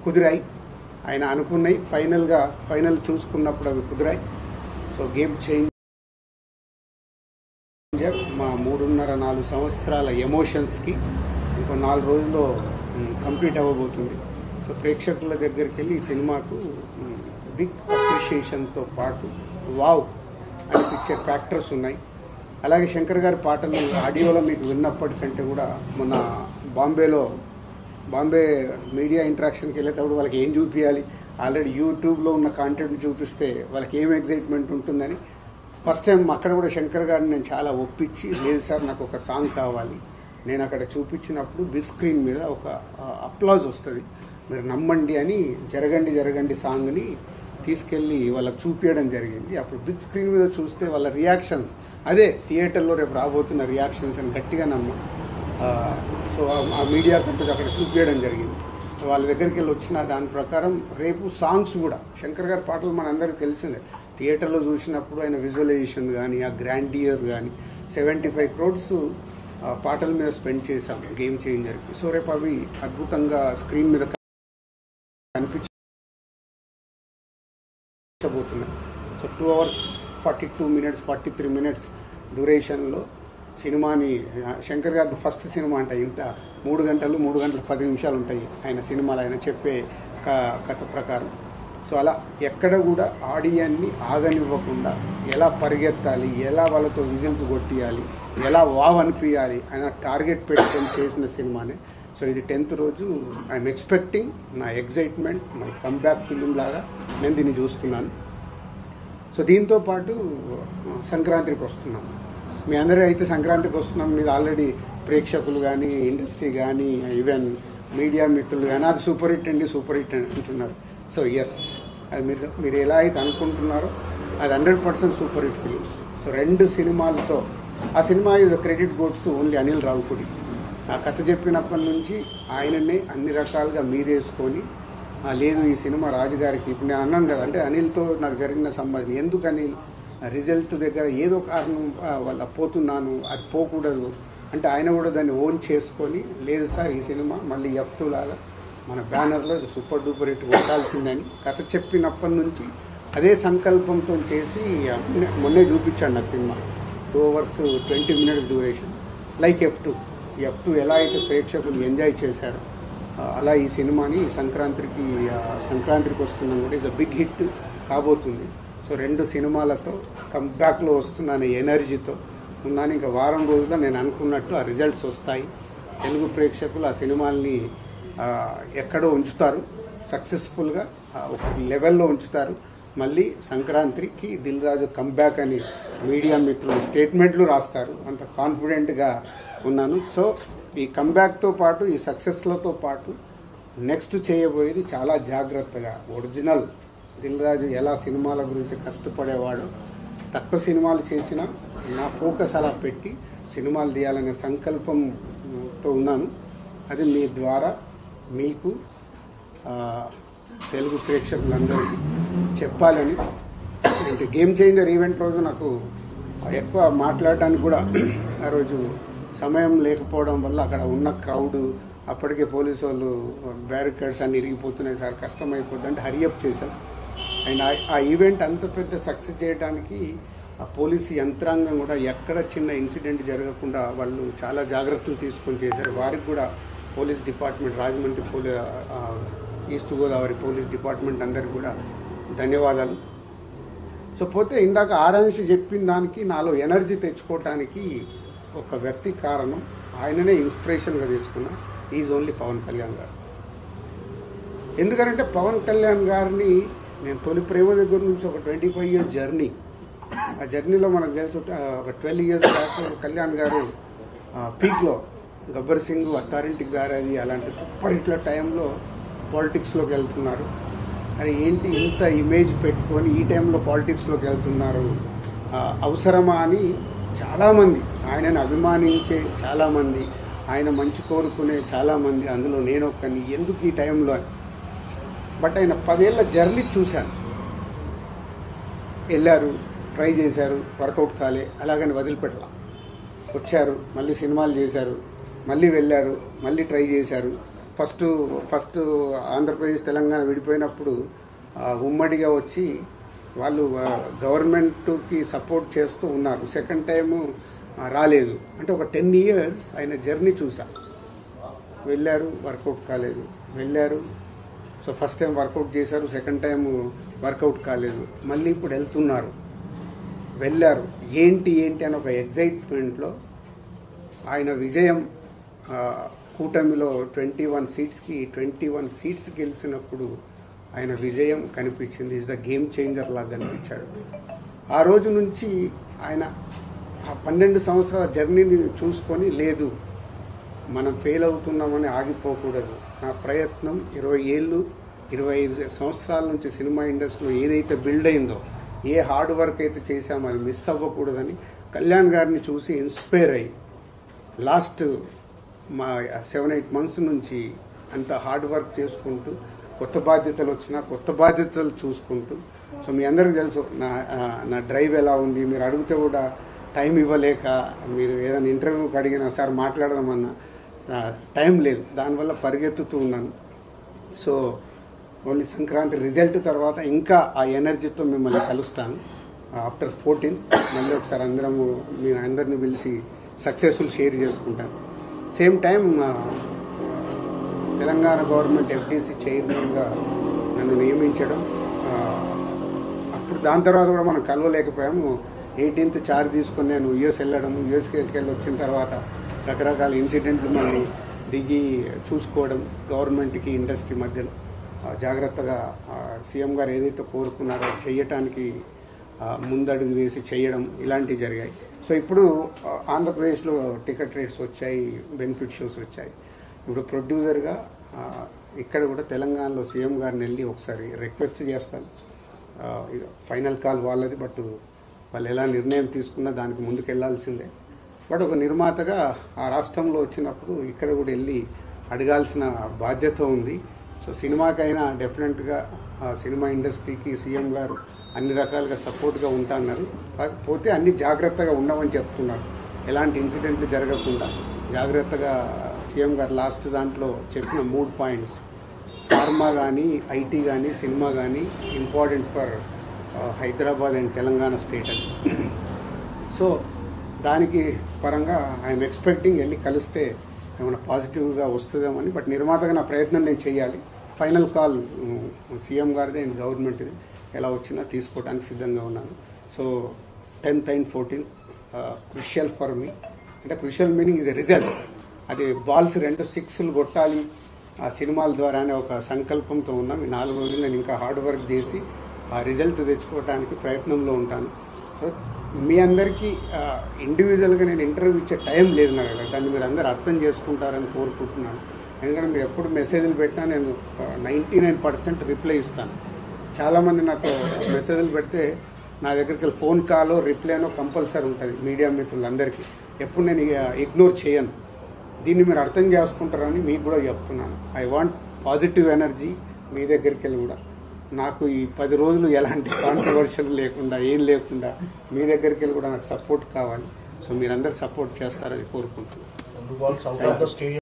కుదిరాయి. ఆయన అనుకున్నాయి ఫైనల్ చూసుకున్నప్పుడు అవి కుదిరాయి. సో గేమ్ చేంజర్ మా 3.5-4 సంవత్సరాల ఎమోషన్స్కి ఇంకో 4 రోజుల్లో కంప్లీట్ అవ్వబోతుంది. సో ప్రేక్షకుల దగ్గరికి వెళ్ళి ఈ సినిమాకు బిగ్ అప్రిషియేషన్తో పాటు వావ్ అనిపించే ఫ్యాక్టర్స్ ఉన్నాయి. అలాగే శంకర్ గారి పాటలు ఆడియోలో మీకు విన్నప్పటికంటే కూడా మొన్న బాంబే మీడియా ఇంటరాక్షన్కి వెళ్ళేటప్పుడు వాళ్ళకి ఏం చూపించాలి, ఆల్రెడీ యూట్యూబ్లో ఉన్న కాంటెంట్ చూపిస్తే వాళ్ళకి ఏం ఎగ్జైట్మెంట్ ఉంటుందని ఫస్ట్ టైం అక్కడ కూడా శంకర్ గారిని నేను చాలా ఒప్పించి, లేదు సార్ నాకు ఒక సాంగ్ కావాలి, నేను అక్కడ చూపించినప్పుడు బిగ్ స్క్రీన్ మీద ఒక అప్లాజ్ వస్తుంది, మీరు నమ్మండి అని జరగండి సాంగ్ని తీసుకెళ్ళి వాళ్ళకి చూపించడం జరిగింది. అప్పుడు బిగ్ స్క్రీన్ మీద చూస్తే వాళ్ళ రియాక్షన్స్ అదే థియేటర్లో రేపు రాబోతున్న రియాక్షన్స్ అని గట్టిగా నమ్మం. సో ఆ మీడియా కంపెనీ అక్కడ చూపించడం జరిగింది. సో వాళ్ళ దగ్గరికి వెళ్ళి వచ్చిన దాని ప్రకారం రేపు సాంగ్స్ కూడా శంకర్ గారి పాటలు మనందరికీ తెలిసిందే. థియేటర్లో చూసినప్పుడు ఆయన విజువలైజేషన్ కానీ ఆ గ్రాండియర్ కానీ 75 crores పాటల మీద స్పెండ్ చేశాం గేమ్ చేంజర్కి. సో రేపు అవి అద్భుతంగా స్క్రీన్ మీద కనిపించబోతున్నాయి. సో 2 hours 42 minutes 43 minutes డ్యూరేషన్లో సినిమాని శంకర్ గారి ఫస్ట్ సినిమా అంటే ఇంత 3 గంటలు 10 నిమిషాలు ఉంటాయి ఆయన సినిమాలు, ఆయన చెప్పే కథ ప్రకారం. సో అలా ఎక్కడ కూడా ఆడియన్ని ఆగనివ్వకుండా ఎలా పరిగెత్తాలి, ఎలా వాళ్ళతో విజిల్స్ కొట్టియాలి, ఎలా వావ్ అనిపించాలి ఆయన టార్గెట్ పెట్టుకొని చేసిన సినిమానే. సో ఇది 10th రోజు ఐఎమ్ ఎక్స్పెక్టింగ్, నా ఎగ్జైట్మెంట్ మై కమ్బ్యాక్ ఫిలిం లాగా నేను దీన్ని చూస్తున్నాను. సో దీంతో పాటు సంక్రాంతికి వస్తున్నాం. మీ అందరూ అయితే సంక్రాంతికి వస్తున్నాం మీద ఆల్రెడీ ప్రేక్షకులు కానీ ఇండస్ట్రీ కానీ ఈవెన్ మీడియా మిత్రులు కానీ అది సూపర్ హిట్ అంటున్నారు. సో ఎస్, అది మీరు ఎలా అయితే అనుకుంటున్నారో అది 100% సూపర్ హిట్ ఫిలిం. సో 2 సినిమాలతో ఆ cinema is credit goes to only Anil Ravipudi. ఆ కథ చెప్పినప్పటి నుంచి ఆయననే అన్ని రకాలుగా మీదేసుకొని లేదు ఈ సినిమా రాజుగారికి, ఇప్పుడు నేను అన్నాను కదా, అంటే అనిల్తో నాకు జరిగిన సంబంధం ఎందుకు అనిల్ రిజల్ట్ దగ్గర ఏదో కారణం వల్ల పోతున్నాను, అది పోకూడదు అంటే ఆయన కూడా దాన్ని ఓన్ చేసుకొని, లేదు సార్ ఈ సినిమా మళ్ళీ F2 లాగా మన బ్యానర్లో ఇది సూపర్ డూపర్ హిట్ కొట్టాల్సిందని కథ చెప్పినప్పటి నుంచి అదే సంకల్పంతో చేసి మొన్నే చూపించాడు నాకు cinema. 2 hours 20 minutes duration like F2 ఎలా అయితే ప్రేక్షకులు ఎంజాయ్ చేశారో అలా ఈ సినిమాని సంక్రాంతికి వస్తున్నాను కూడా ఈజ్ అ బిగ్ హిట్ కాబోతుంది. సో 2 సినిమాలతో కంబ్యాక్లో వస్తున్న ఎనర్జీతో ఉన్నాను. ఇంకా వారం రోజుల్లో నేను అనుకున్నట్టు ఆ రిజల్ట్స్ వస్తాయి. తెలుగు ప్రేక్షకులు ఆ సినిమాల్ని ఎక్కడో ఉంచుతారు, సక్సెస్ఫుల్గా ఒక లెవెల్లో ఉంచుతారు. మళ్ళీ సంక్రాంతికి దిల్ రాజు కంబ్యాక్ అని మీడియా మిత్రులు స్టేట్మెంట్లు రాస్తారు, అంత కాన్ఫిడెంట్గా ఉన్నాను. సో ఈ కంబ్యాక్తో పాటు ఈ సక్సెస్లతో పాటు నెక్స్ట్ చేయబోయేది చాలా జాగ్రత్తగా ఒరిజినల్ దిల్ రాజు ఎలా సినిమాల గురించి కష్టపడేవాడో, తక్కువ సినిమాలు చేసినా నా ఫోకస్ అలా పెట్టి సినిమాలు తీయాలనే సంకల్పంతో ఉన్నాను. అది మీ ద్వారా మీకు తెలుగు ప్రేక్షకులందరికీ చెప్పాలని. అంటే గేమ్ చేంజర్ ఈవెంట్ రోజు నాకు ఎక్కువ మాట్లాడటానికి కూడా ఆ రోజు సమయం లేకపోవడం వల్ల అక్కడ ఉన్న క్రౌడ్, అప్పటికే పోలీసు వాళ్ళు బ్యారికేడ్స్ అన్ని ఇరిగిపోతున్నాయి సార్, కష్టమైపోతుంది అంటే హరియప్ చేశారు. అండ్ ఆ ఈవెంట్ అంత పెద్ద సక్సెస్ చేయడానికి ఆ పోలీసు యంత్రాంగం కూడా ఎక్కడ చిన్న ఇన్సిడెంట్ జరగకుండా వాళ్ళు చాలా జాగ్రత్తలు తీసుకొని చేశారు. వారికి కూడా police department, Rajahmundry east Godavari police department అందరికి కూడా ధన్యవాదాలు. సో పోతే ఇందాక ఆరాంశ చెప్పిన దానికి నాలో ఎనర్జీ తెచ్చుకోవటానికి ఒక వ్యక్తి కారణం, ఆయననే ఇన్స్పిరేషన్గా తీసుకున్నా, ఈజ్ ఓన్లీ పవన్ కళ్యాణ్ గారు. ఎందుకంటే పవన్ కళ్యాణ్ గారిని నేను తొలి ప్రేమ దగ్గర నుంచి ఒక 25 years జర్నీ, ఆ జర్నీలో మనకు తెలుసు ఒక 12 years బ్యాక్ కళ్యాణ్ గారు పీక్లో గబ్బర్ సింగ్, అత్తారింటికి దారేది అలాంటి సూపర్ హిట్ల టైంలో పాలిటిక్స్లోకి వెళ్తున్నారు. అని ఏంటి ఇంత ఇమేజ్ పెట్టుకొని ఈ టైంలో పాలిటిక్స్లోకి వెళ్తున్నారు, అవసరమా అని చాలామంది, ఆయనను అభిమానించే చాలామంది, ఆయన మంచి కోరుకునే చాలామంది, అందులో నేను ఒక్కని, ఎందుకు ఈ టైంలో అని. బట్ ఆయన 10 ఏళ్ల జర్నీ చూశాను. వెళ్ళారు, ట్రై చేశారు, వర్కౌట్ కాలే, అలాగని వదిలిపెట్టలా, వచ్చారు, మళ్ళీ సినిమాలు చేశారు, మళ్ళీ వెళ్ళారు, మళ్ళీ ట్రై చేశారు, ఫస్ట్ ఆంధ్రప్రదేశ్ తెలంగాణ విడిపోయినప్పుడు ఉమ్మడిగా వచ్చి వాళ్ళు గవర్నమెంట్కి సపోర్ట్ చేస్తూ ఉన్నారు. సెకండ్ టైము రాలేదు. అంటే ఒక 10 years ఆయన జర్నీ చూసా. వెళ్ళారు, వర్కౌట్ కాలేదు, వెళ్ళారు. సో ఫస్ట్ టైం వర్కౌట్ చేశారు, సెకండ్ టైం వర్కౌట్ కాలేదు, మళ్ళీ ఇప్పుడు వెళ్తున్నారు, వెళ్ళారు. ఏంటి అని ఒక ఎగ్జైట్మెంట్లో ఆయన విజయం కూటమిలో 21 సీట్స్ గెలిచినప్పుడు ఆయన విజయం కనిపించింది. ఈజ్ ద గేమ్ చేంజర్ లాగా కనిపించాడు. ఆ రోజు నుంచి ఆయన ఆ 12 సంవత్సరాల జర్నీని చూసుకొని, లేదు మనం ఫెయిల్ అవుతున్నామని ఆగిపోకూడదు, నా ప్రయత్నం 20 ఏళ్ళు 25 సంవత్సరాల నుంచి సినిమా ఇండస్ట్రీలో ఏదైతే బిల్డ్ అయిందో, ఏ హార్డ్ వర్క్ అయితే చేశామో అది మిస్ అవ్వకూడదని కళ్యాణ్ గారిని చూసి ఇన్స్పైర్ అయ్యి లాస్ట్ మా 7-8 months నుంచి అంత హార్డ్ వర్క్ చేసుకుంటూ, కొత్త బాధ్యతలు వచ్చినా కొత్త బాధ్యతలు చూసుకుంటూ. సో మీ అందరికీ తెలుసు నా డ్రైవ్ ఎలా ఉంది. మీరు అడిగితే కూడా టైం ఇవ్వలేక, మీరు ఏదైనా ఇంటర్వ్యూకి అడిగినా సార్ మాట్లాడదామన్నా టైం లేదు, దానివల్ల పరిగెత్తుతూ ఉన్నాను. సో ఓన్లీ సంక్రాంతి రిజల్ట్ తర్వాత ఇంకా ఆ ఎనర్జీతో మిమ్మల్ని కలుస్తాను. ఆఫ్టర్ 14 మళ్ళీ ఒకసారి మీ అందరిని పిలిచి సక్సెస్ఫుల్ షేర్ చేసుకుంటాను. Same time Telangana government FDC చైర్మన్గా నన్ను నియమించడం, అప్పుడు దాని తర్వాత కూడా మనం కలవలేకపోయాము. 18th చార్జ్ తీసుకొని నేను యుఎస్ వెళ్ళడం, యుఎస్కి వెళ్ళి వచ్చిన తర్వాత రకరకాల ఇన్సిడెంట్లు మళ్ళీ దిగి చూసుకోవడం, గవర్నమెంట్కి ఇండస్ట్రీ మధ్యలో జాగ్రత్తగా సీఎం గారు ఏదైతే కోరుకున్నారో చేయటానికి ముందడుగు వేసి చేయడం, ఇలాంటివి జరిగాయి. సో ఇప్పుడు ఆంధ్రప్రదేశ్లో టికెట్ రేట్స్ వచ్చాయి, బెనిఫిట్ షోస్ వచ్చాయి. ఇప్పుడు ప్రొడ్యూసర్గా ఇక్కడ కూడా తెలంగాణలో సీఎం గారిని వెళ్ళి ఒకసారి రిక్వెస్ట్ చేస్తాను. ఫైనల్ కాల్ వాళ్ళది, బట్ వాళ్ళు ఎలా నిర్ణయం తీసుకున్నా దానికి ముందుకు వెళ్లాల్సిందే. బట్ ఒక నిర్మాతగా ఆ రాష్ట్రంలో వచ్చినప్పుడు ఇక్కడ కూడా వెళ్ళి అడగాల్సిన బాధ్యత ఉంది. సో సినిమాకైనా డెఫినెట్గా సినిమా ఇండస్ట్రీకి సీఎం గారు అన్ని రకాలుగా సపోర్ట్గా ఉంటాన్నారు. కాకపోతే అన్ని జాగ్రత్తగా ఉండమని చెప్తున్నారు. ఎలాంటి ఇన్సిడెంట్లు జరగకుండా జాగ్రత్తగా సీఎం గారు లాస్ట్ దాంట్లో చెప్పిన 3 points, ఫార్మా కానీ, ఐటీ కానీ, సినిమా కానీ important for Hyderabad and Telangana state అని. సో దానికి పరంగా ఐఎమ్ ఎక్స్పెక్టింగ్ వెళ్ళి కలిస్తే ఏమైనా పాజిటివ్గా వస్తుందేమని. బట్ నిర్మాతగా నా ప్రయత్నం నేను చేయాలి. ఫైనల్ కాల్ సీఎం గారిది అండ్ గవర్నమెంట్ది, ఎలా వచ్చినా తీసుకోవడానికి సిద్ధంగా ఉన్నాను. So 10th and 14th crucial for me. అంటే crucial meaning is a result. అది బాల్స్ 2 6లు కొట్టాలి ఆ సినిమాల ద్వారా అనే ఒక సంకల్పంతో ఉన్నాం. ఈ 4 రోజులు నేను ఇంకా హార్డ్ వర్క్ చేసి ఆ రిజల్ట్ తెచ్చుకోవడానికి ప్రయత్నంలో ఉంటాను. సో మీ అందరికీ ఇండివిజువల్గా నేను ఇంటర్వ్యూ ఇచ్చే టైం లేదు నా దగ్గర. దాన్ని మీరు అందరూ అర్థం చేసుకుంటారని కోరుకుంటున్నాను. ఎందుకంటే మీరు ఎప్పుడు మెసేజ్లు పెట్టినా నేను 99% రిప్లై ఇస్తాను. చాలామంది నాతో మెసేజ్లు పెడితే నా దగ్గరికి వెళ్ళి ఫోన్ కాలో రిప్లైనో కంపల్సరీ ఉంటుంది మీడియా మిత్రులందరికీ. ఎప్పుడు నేను ఇగ్నోర్ చేయను. దీన్ని మీరు అర్థం చేసుకుంటారని మీకు కూడా చెప్తున్నాను. ఐ వాంట్ పాజిటివ్ ఎనర్జీ మీ దగ్గరికి వెళ్ళి కూడా. నాకు ఈ 10 రోజులు ఎలాంటి కాంట్రవర్షియల్ లేకుండా, ఏం లేకుండా మీ దగ్గరికి వెళ్ళి కూడా నాకు సపోర్ట్ కావాలి. సో మీరందరూ సపోర్ట్ చేస్తారని కోరుకుంటున్నాను.